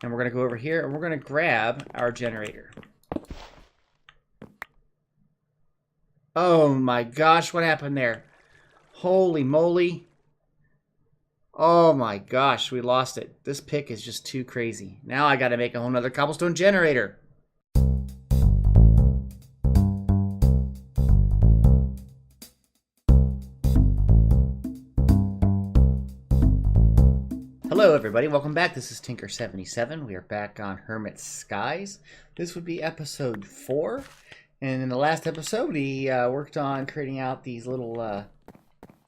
And we're going to go over here and we're going to grab our generator. Oh my gosh, what happened there? Holy moly. Oh my gosh, we lost it. This pick is just too crazy. Now I got to make a whole nother cobblestone generator. Hello everybody, welcome back. This is Tinker77. We are back on Hermit Skies. This would be episode 4. And in the last episode, we worked on creating out these little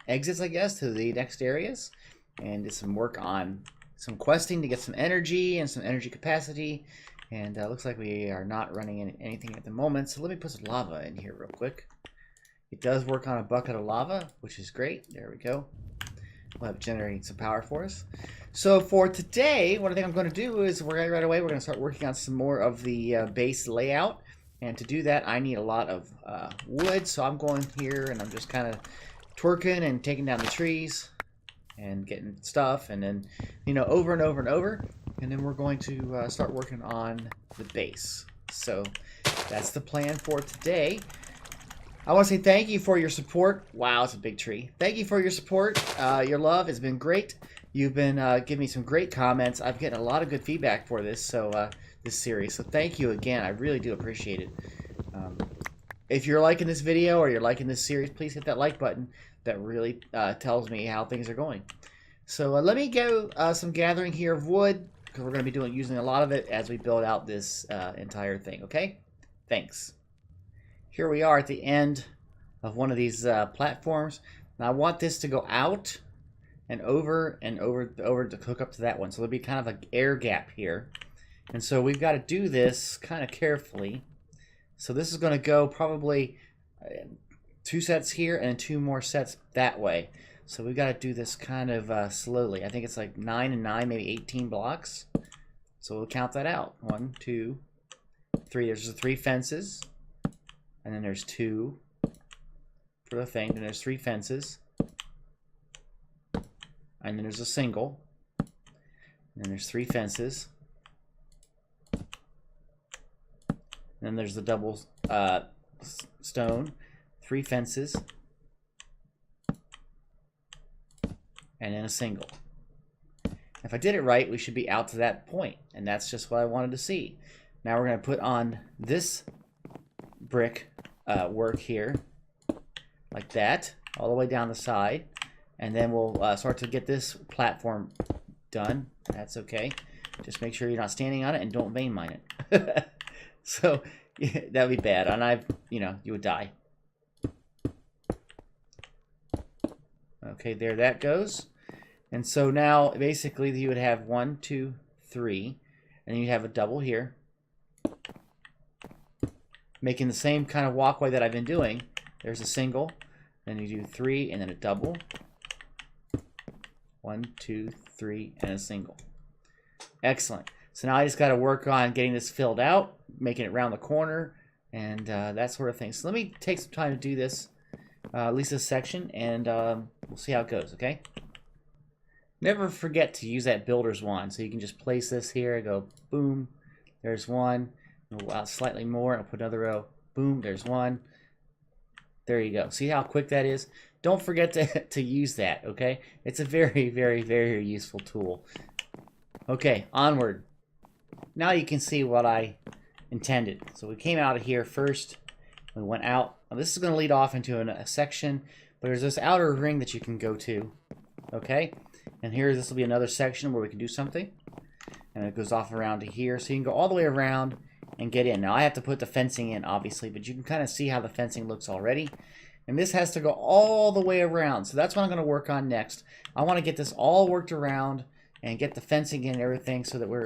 exits, I guess, to the next areas. And did some work on some questing to get some energy and some energy capacity. And looks like we are not running anything at the moment. So let me put some lava in here real quick. It does work on a bucket of lava, which is great. There we go. We'll have it generating some power for us. So for today, what I think I'm going to do is right away we're going to start working on some more of the base layout. And to do that, I need a lot of wood. So I'm going here and I'm just kind of twerking and taking down the trees and getting stuff. And then, you know, over and over and over. And then we're going to start working on the base. So that's the plan for today. I want to say thank you for your support. Wow, it's a big tree. Thank you for your support. Your love has been great. You've been giving me some great comments. I've gotten a lot of good feedback for this, this series. So thank you again. I really do appreciate it. If you're liking this video or you're liking this series, please hit that like button. That really tells me how things are going. So let me go some gathering here of wood, because we're going to be using a lot of it as we build out this entire thing. Okay? Thanks. Here we are at the end of one of these platforms. Now I want this to go out and over to hook up to that one. So there'll be kind of an air gap here. And so we've got to do this kind of carefully. So this is going to go probably 2 sets here and 2 more sets that way. So we've got to do this kind of slowly. I think it's like 9 and 9, maybe 18 blocks. So we'll count that out. 1, 2, 3. There's the 3 fences. And then there's 2 for the thing. Then there's 3 fences. And then there's a single. And then there's 3 fences. And then there's the double stone. 3 fences. And then a single. If I did it right, we should be out to that point. And that's just what I wanted to see. Now we're going to put on this brick work here, like that, all the way down the side, and then we'll start to get this platform done. That's okay. Just make sure you're not standing on it and don't vein mine it. So yeah, that would be bad, and you would die. Okay, there that goes. And so now basically you would have 1, 2, 3, and you have a double here, making the same kind of walkway that I've been doing. There's a single, then you do 3 and then a double. 1, 2, 3, and a single. Excellent. So now I just got to work on getting this filled out, making it round the corner, and that sort of thing. So let me take some time to do this, at least this section, and we'll see how it goes, okay? Never forget to use that builder's wand. So you can just place this here, go boom, there's one. Go out slightly more, and I'll put another row. Boom, there's one. There you go. See how quick that is? Don't forget to use that, okay? It's a very, very, very useful tool. Okay, onward. Now you can see what I intended. So we came out of here first. We went out. Now this is going to lead off into a section, but there's this outer ring that you can go to, okay? And here, this will be another section where we can do something. And it goes off around to here. So you can go all the way around and get in. Now I have to put the fencing in, obviously, but you can kind of see how the fencing looks already. And this has to go all the way around. So that's what I'm going to work on next. I want to get this all worked around and get the fencing in and everything so that we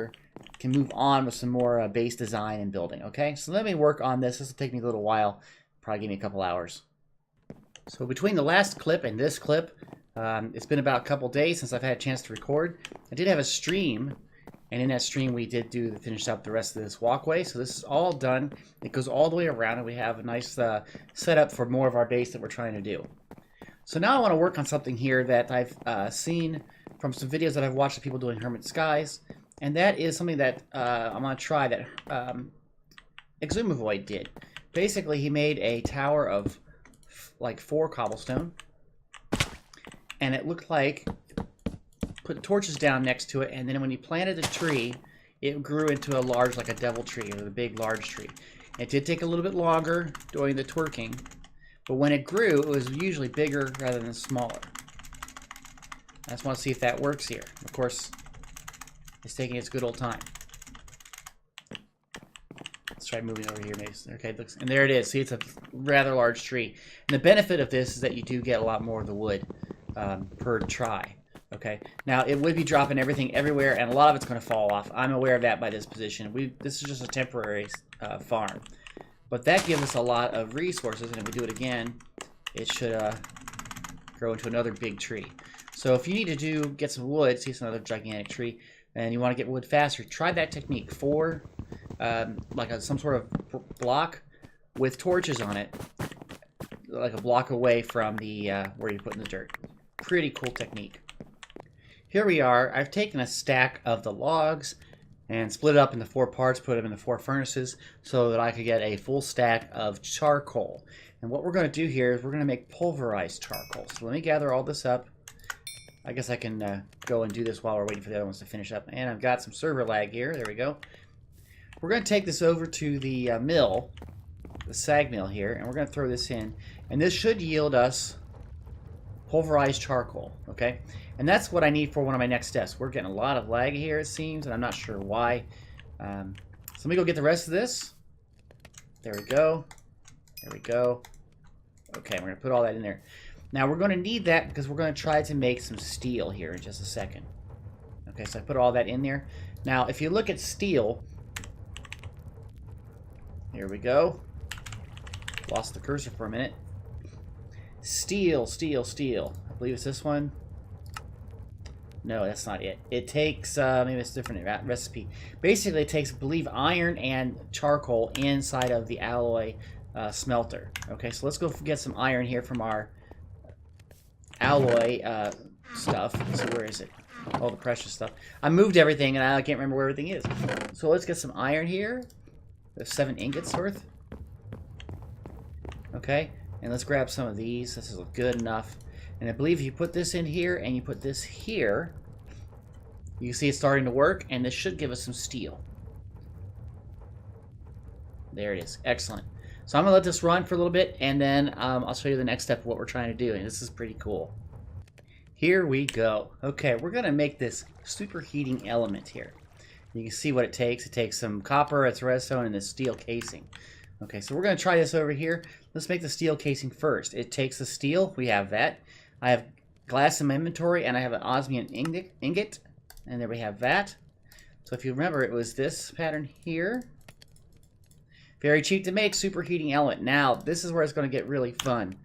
can move on with some more base design and building. Okay, so let me work on this. This will take me a little while. Probably give me a couple hours. So between the last clip and this clip, it's been about a couple days since I've had a chance to record. I did have a stream. And in that stream, we did finish up the rest of this walkway. So this is all done. It goes all the way around, and we have a nice setup for more of our base that we're trying to do. So now I want to work on something here that I've seen from some videos that I've watched of people doing Hermit Skies. And that is something that I'm going to try that Exumavoid did. Basically, he made a tower of like 4 cobblestone. And it looked like, put torches down next to it, and then when he planted the tree, it grew into a large, like a devil tree, or a big, large tree. It did take a little bit longer doing the twerking, but when it grew, it was usually bigger rather than smaller. I just want to see if that works here. Of course, it's taking its good old time. Let's try moving over here, Mason. Okay, looks, and there it is. See, it's a rather large tree. And the benefit of this is that you do get a lot more of the wood per try. Okay, now it would be dropping everything everywhere, and a lot of it's going to fall off. I'm aware of that by this position. This is just a temporary farm, but that gives us a lot of resources, and if we do it again, it should grow into another big tree. So if you need to get some wood, see, it's another gigantic tree, and you want to get wood faster, try that technique. 4 like some sort of block with torches on it, like a block away from the where you're putting the dirt. Pretty cool technique. Here we are. I've taken a stack of the logs and split it up into 4 parts, put them in the 4 furnaces so that I could get a full stack of charcoal. And what we're going to do here is we're going to make pulverized charcoal. So let me gather all this up. I guess I can go and do this while we're waiting for the other ones to finish up. And I've got some server lag here. There we go. We're going to take this over to the mill, the sag mill here, and we're going to throw this in. And this should yield us pulverized charcoal, okay? And that's what I need for one of my next steps. We're getting a lot of lag here, it seems, and I'm not sure why. So let me go get the rest of this. There we go. There we go. Okay, we're going to put all that in there. Now, we're going to need that because we're going to try to make some steel here in just a second. Okay, so I put all that in there. Now, if you look at steel, here we go. Lost the cursor for a minute. Steel, steel, steel. I believe it's this one. No, that's not it. It takes, maybe it's a different recipe. Basically, it takes, I believe, iron and charcoal inside of the alloy smelter. Okay, so let's go get some iron here from our alloy stuff. So where is it? All the precious stuff. I moved everything, and I can't remember where everything is. So let's get some iron here. There's 7 ingots worth. Okay. And let's grab some of these. This is good enough. And I believe if you put this in here and you put this here, you can see it's starting to work, and this should give us some steel. There it is. Excellent. So I'm going to let this run for a little bit, and then I'll show you the next step of what we're trying to do. And this is pretty cool. Here we go. Okay, we're going to make this superheating element here. You can see what it takes. It takes some copper, it's redstone, and this steel casing. Okay, so we're going to try this over here. Let's make the steel casing first. It takes the steel. We have that. I have glass in my inventory, and I have an osmium ingot. And there we have that. So if you remember, it was this pattern here. Very cheap to make, superheating element. Now, this is where it's going to get really fun.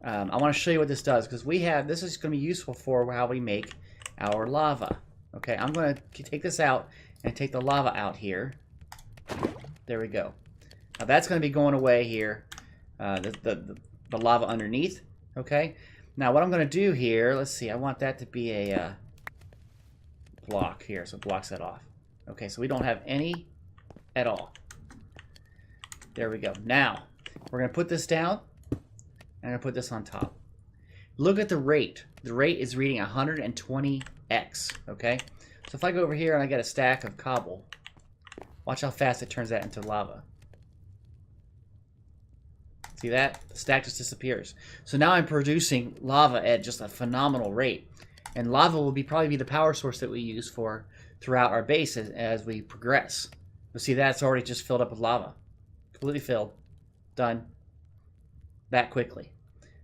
I want to show you what this does, because this is going to be useful for how we make our lava. Okay, I'm going to take this out and take the lava out here. There we go. Now that's going to be going away here, the lava underneath, okay? Now what I'm going to do here, let's see, I want that to be a block here, so it blocks that off. Okay, so we don't have any at all. There we go. Now, we're going to put this down, and I'm going to put this on top. Look at the rate. The rate is reading 120x, okay? So if I go over here and I get a stack of cobble, watch how fast it turns that into lava. See that? The stack just disappears. So now I'm producing lava at just a phenomenal rate. And lava will probably be the power source that we use throughout our base as we progress. But see, that's already just filled up with lava. Completely filled. Done. That quickly.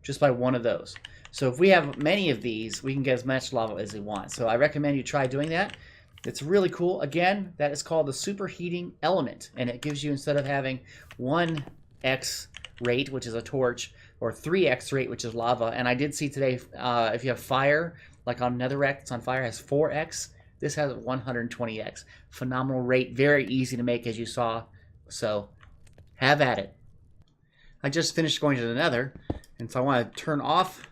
Just by one of those. So if we have many of these, we can get as much lava as we want. So I recommend you try doing that. It's really cool. Again, that is called the superheating element. And it gives you, instead of having 1x rate, which is a torch, or 3x rate, which is lava. And I did see today, if you have fire, like on Netherrack, it's on fire, has 4x. This has 120x. Phenomenal rate. Very easy to make, as you saw. So have at it. I just finished going to the Nether, and so I want to turn off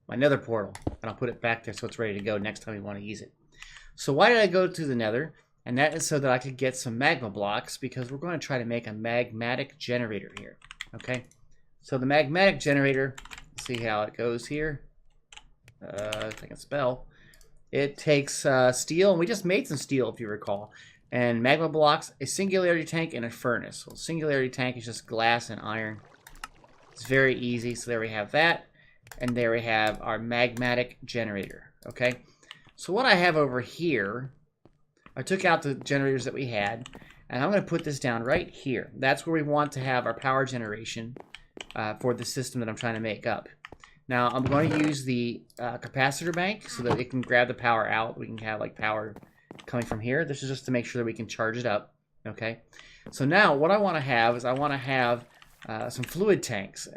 my Nether portal, and I'll put it back there so it's ready to go next time we want to use it. So why did I go to the Nether? And that is so that I could get some magma blocks, because we're going to try to make a magmatic generator here. Okay, so the magmatic generator, let's see how it goes here. If I can spell. It takes steel, and we just made some steel if you recall. And magma blocks, a singularity tank, and a furnace. So singularity tank is just glass and iron. It's very easy. So there we have that. And there we have our magmatic generator. Okay, so what I have over here, I took out the generators that we had, and I'm going to put this down right here. That's where we want to have our power generation for the system that I'm trying to make up. Now, I'm going to use the capacitor bank so that it can grab the power out. We can have like power coming from here. This is just to make sure that we can charge it up. Okay. So now what I want to have is I want to have some fluid conduits.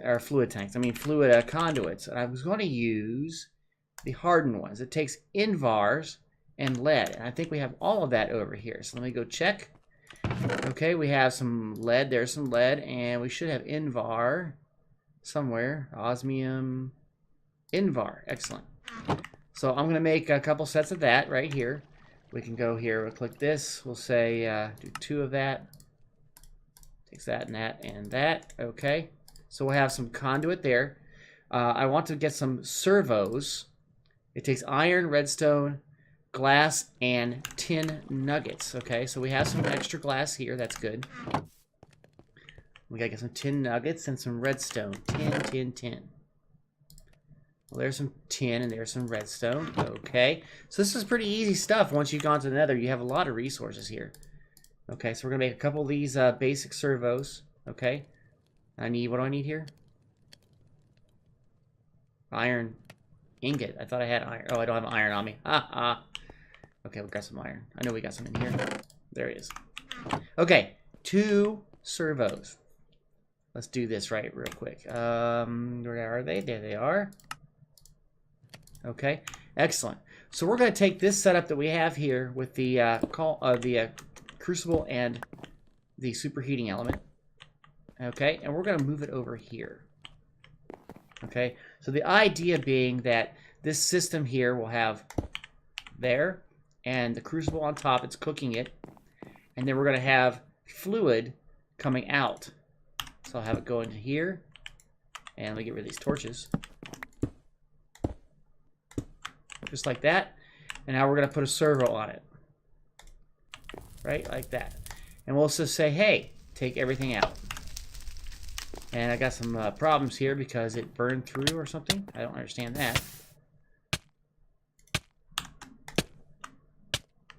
And I was going to use the hardened ones. It takes invars and lead. And I think we have all of that over here. So let me go check. Okay, we have some lead. There's some lead. And we should have invar somewhere. Osmium invar. Excellent. So I'm going to make a couple sets of that right here. We can go here. We'll click this. We'll say do 2 of that. Takes that and that and that. Okay. So we'll have some conduit there. I want to get some servos. It takes iron, redstone, glass, and tin nuggets. Okay, so we have some extra glass here. That's good. We gotta get some tin nuggets and some redstone. Tin. Well, there's some tin and there's some redstone. Okay, so this is pretty easy stuff. Once you've gone to the nether, you have a lot of resources here. Okay, so we're gonna make a couple of these basic servos. Okay, what do I need here? Iron ingot. I thought I had iron. Oh, I don't have iron on me. Okay, we got some iron. I know we got some in here. There it is. Okay, 2 servos. Let's do this right real quick. Where are they? There they are. Okay, excellent. So we're going to take this setup that we have here with the crucible and the superheating element. Okay, and we're going to move it over here. Okay, so the idea being that this system here will have there, and the crucible on top, it's cooking it, and then we're going to have fluid coming out. So I'll have it go into here, and let me get rid of these torches. Just like that, and now we're going to put a servo on it. Right, like that. And we'll just say, hey, take everything out. And I got some problems here because it burned through or something. I don't understand that.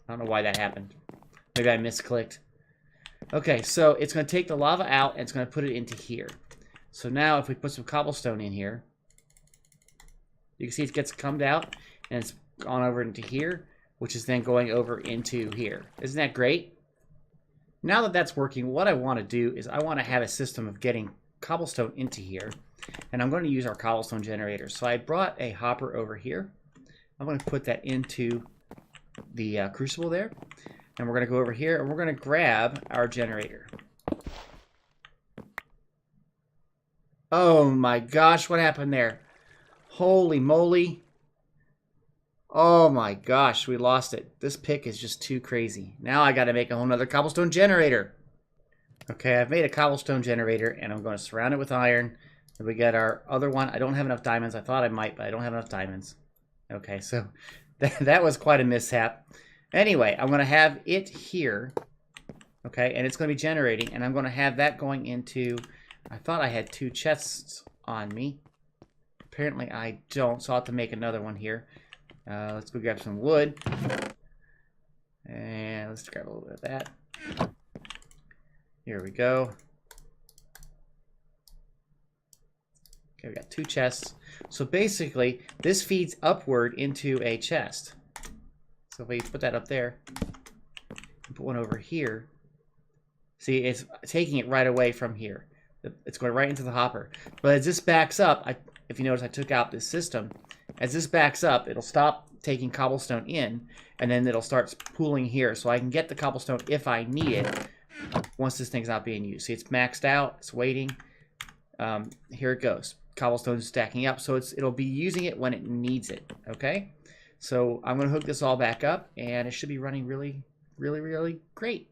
I don't know why that happened. Maybe I misclicked. Okay, so it's going to take the lava out and it's going to put it into here. So now if we put some cobblestone in here, you can see it gets cummed out and it's gone over into here, which is then going over into here. Isn't that great? Now that that's working, what I want to do is I want to have a system of getting cobblestone into here, and I'm going to use our cobblestone generator. So I brought a hopper over here. I'm going to put that into the crucible there, and we're going to go over here and we're going to grab our generator. Oh my gosh, what happened there? Holy moly. Oh my gosh, we lost it. This pick is just too crazy. Now I got to make a whole nother cobblestone generator. Okay, I've made a cobblestone generator, and I'm going to surround it with iron. And we got our other one. I don't have enough diamonds. I thought I might, but I don't have enough diamonds. Okay, so that was quite a mishap. Anyway, I'm going to have it here. Okay, and it's going to be generating, and I'm going to have that going into... I thought I had 2 chests on me. Apparently I don't, so I'll have to make another one here. Let's go grab some wood. And let's grab a little bit of that. Here we go. Okay, we got 2 chests. So basically, this feeds upward into a chest. So if we put that up there, put one over here. See, it's taking it right away from here. It's going right into the hopper. But as this backs up, if you notice I took out this system. As this backs up, it'll stop taking cobblestone in, and then it'll start pooling here. So I can get the cobblestone if I need it once this thing's not being used. See, it's maxed out. It's waiting. Here it goes. Cobblestone is stacking up. So it'll be using it when it needs it. Okay? So I'm going to hook this all back up, and it should be running really, really, really great.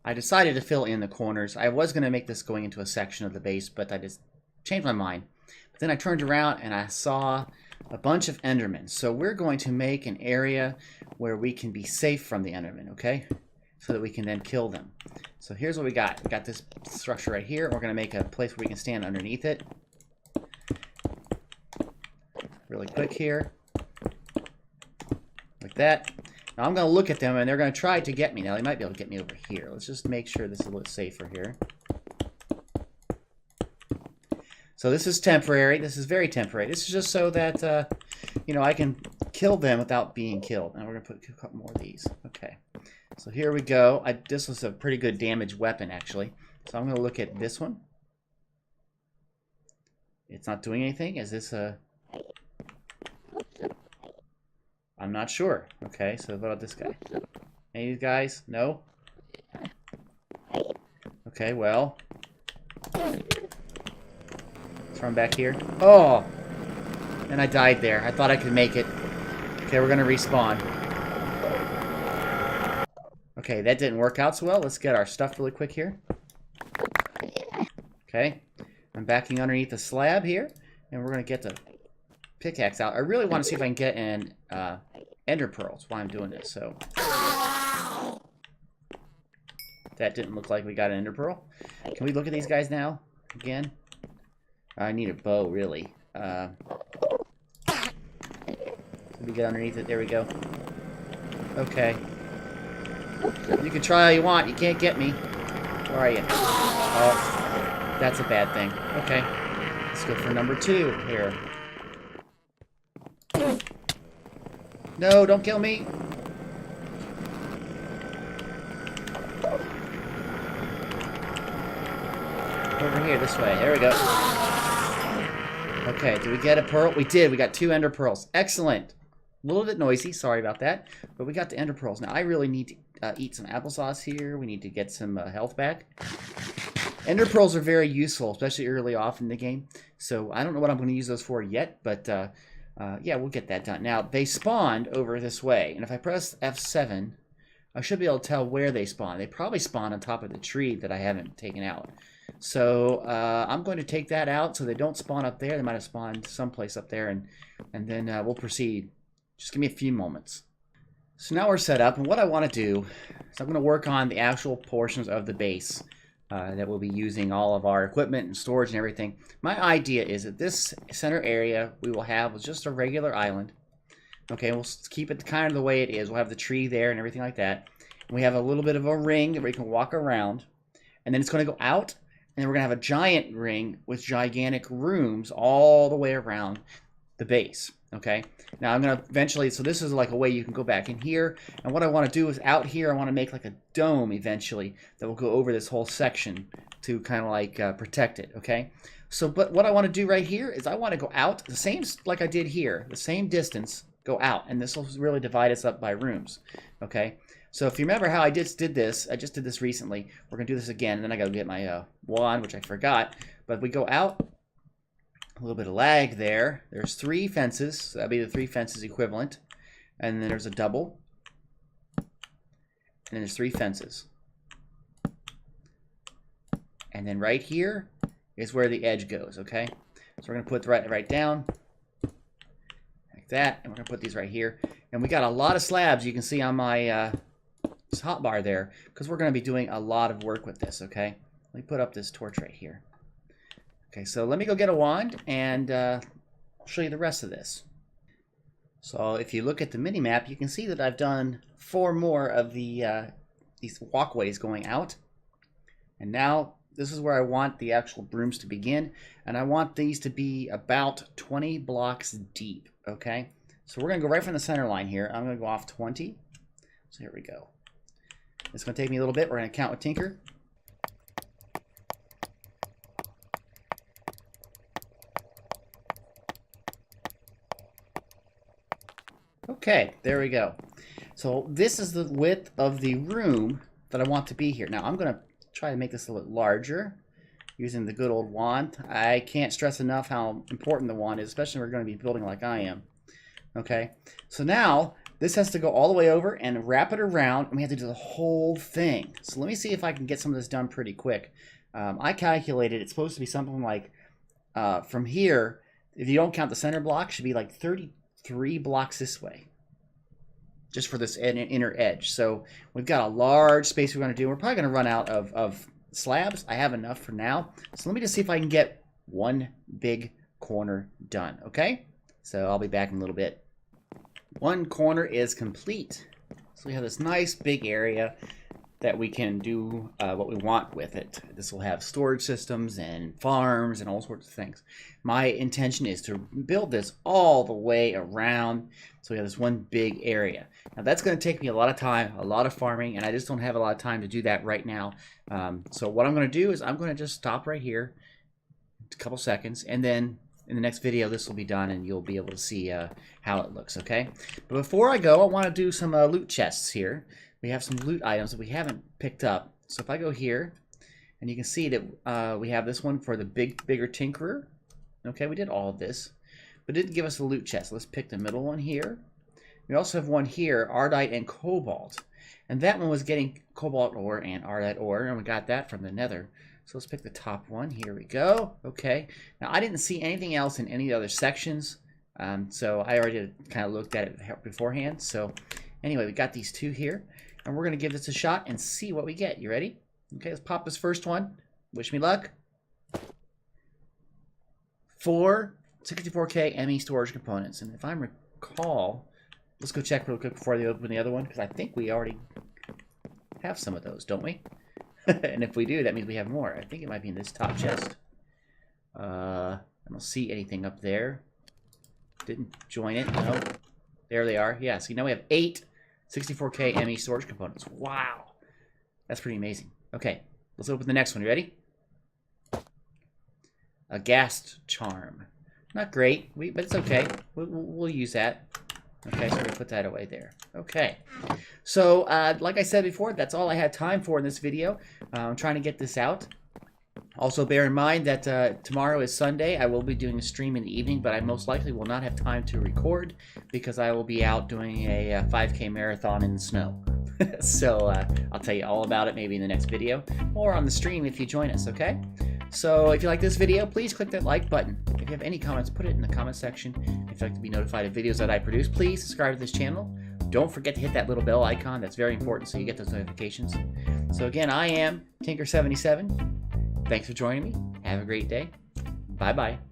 I decided to fill in the corners. I was going to make this going into a section of the base, but I just changed my mind. But then I turned around and I saw a bunch of Endermen. So we're going to make an area where we can be safe from the Endermen, okay? So that we can then kill them. So here's what we got. We got this structure right here. We're going to make a place where we can stand underneath it. Really quick here. Like that. Now I'm going to look at them, and they're going to try to get me. Now, they might be able to get me over here. Let's just make sure this is a little safer here. So this is temporary. This is very temporary. This is just so that, you know, I can kill them without being killed. And we're going to put a couple more of these. Okay. So here we go. This was a pretty good damage weapon, actually. So I'm going to look at this one. It's not doing anything. Is this a... I'm not sure. Okay, so what about this guy? Any of these guys? No? Okay, well. Throw him back here. Oh! And I died there. I thought I could make it. Okay, we're going to respawn. Okay, that didn't work out so well. Let's get our stuff really quick here. Okay. I'm backing underneath the slab here. And we're going to get the pickaxe out. I really want to see if I can get an ender pearl. That's why I'm doing this. So that didn't look like we got an ender pearl. Can we look at these guys now? Again? I need a bow, really. Let me get underneath it. There we go. Okay. You can try all you want. You can't get me. Where are you? Oh, that's a bad thing. Okay. Let's go for number 2 here. No, don't kill me. Over here, this way. There we go. Okay, did we get a pearl? We did. We got 2 ender pearls. Excellent. A little bit noisy. Sorry about that. But we got the ender pearls. Now, I really need to eat some applesauce here. We need to get some health back. Ender pearls are very useful, especially early off in the game. So, I don't know what I'm going to use those for yet, but yeah, we'll get that done. Now, they spawned over this way, and if I press F7, I should be able to tell where they spawn. They probably spawn on top of the tree that I haven't taken out. So, I'm going to take that out so they don't spawn up there. They might have spawned someplace up there, and then we'll proceed. Just give me a few moments. So now we're set up, and what I want to do is I'm going to work on the actual portions of the base that we'll be using all of our equipment and storage and everything. My idea is that this center area we will have just a regular island. Okay, we'll keep it kind of the way it is. We'll have the tree there and everything like that. And we have a little bit of a ring that we can walk around. And then it's going to go out, and then we're going to have a giant ring with gigantic rooms all the way around the base. Okay, now I'm going to eventually, so this is like a way you can go back in here, and what I want to do is out here I want to make like a dome eventually that will go over this whole section to kind of like protect it, okay? So, but what I want to do right here is I want to go out, the same like I did here, the same distance, go out, and this will really divide us up by rooms, okay? So if you remember how I just did this, I just did this recently, we're going to do this again, and then I got to get my wand, which I forgot, but we go out. A little bit of lag there. There's 3 fences, so that'll be the 3 fences equivalent. And then there's a double. And then there's 3 fences. And then right here is where the edge goes, okay? So we're going to put right down. Like that. And we're going to put these right here. And we got a lot of slabs you can see on my hotbar there, because we're going to be doing a lot of work with this, okay? Let me put up this torch right here. Okay, so let me go get a wand, and I'll show you the rest of this. So if you look at the mini-map, you can see that I've done 4 more of the these walkways going out. And now this is where I want the actual brooms to begin, and I want these to be about 20 blocks deep, okay? So we're going to go right from the center line here. I'm going to go off 20. So here we go. It's going to take me a little bit. We're going to count with Tinker. Okay, there we go. So this is the width of the room that I want to be here. Now I'm going to try to make this a little larger using the good old wand. I can't stress enough how important the wand is, especially if we're going to be building like I am. Okay, so now This has to go all the way over and wrap it around, and we have to do the whole thing. So let me see if I can get some of this done pretty quick. I calculated it's supposed to be something like from here, if you don't count the center block, should be like 33 blocks this way, just for this inner edge. So we've got a large space we're going to do. We're probably going to run out of slabs. I have enough for now. So let me just see if I can get one big corner done, okay? So I'll be back in a little bit. One corner is complete. So we have this nice big area that we can do what we want with it. This will have storage systems and farms and all sorts of things. My intention is to build this all the way around, so we have this one big area. Now that's going to take me a lot of time, a lot of farming, and I just don't have a lot of time to do that right now. So what I'm going to do is I'm going to just stop right here a couple seconds, and then in the next video this will be done and you'll be able to see how it looks, okay? But before I go, I want to do some loot chests here. We have some loot items that we haven't picked up. So if I go here, and you can see that we have this one for the bigger tinkerer. Okay, we did all of this, but it didn't give us a loot chest. Let's pick the middle one here. We also have one here, Ardite and Cobalt. And that one was getting Cobalt ore and Ardite ore, and we got that from the Nether. So let's pick the top one. Here we go. Okay. Now, I didn't see anything else in any other sections, so I already kind of looked at it beforehand. So anyway, we got these two here, and we're going to give this a shot and see what we get. You ready? Okay, let's pop this first one. Wish me luck. 4 64K ME storage components. And if I recall, let's go check real quick before I open the other one, because I think we already have some of those, don't we? And if we do, that means we have more. I think it might be in this top chest. I don't see anything up there. Didn't join it. No. There they are. Yeah, so now we have 8 64K ME storage components. Wow. That's pretty amazing. Okay, let's open the next one. You ready? A ghast charm. Not great, but it's okay. We'll use that. Okay, so we're going to put that away there. Okay. So, like I said before, that's all I had time for in this video. I'm trying to get this out. Also, bear in mind that tomorrow is Sunday. I will be doing a stream in the evening, but I most likely will not have time to record because I will be out doing a 5K marathon in the snow. So, I'll tell you all about it maybe in the next video or on the stream if you join us, okay? So, if you like this video, please click that like button. If you have any comments, put it in the comment section. If you'd like to be notified of videos that I produce, please subscribe to this channel. Don't forget to hit that little bell icon. That's very important so you get those notifications. So again, I am Tinker77. Thanks for joining me. Have a great day. Bye-bye.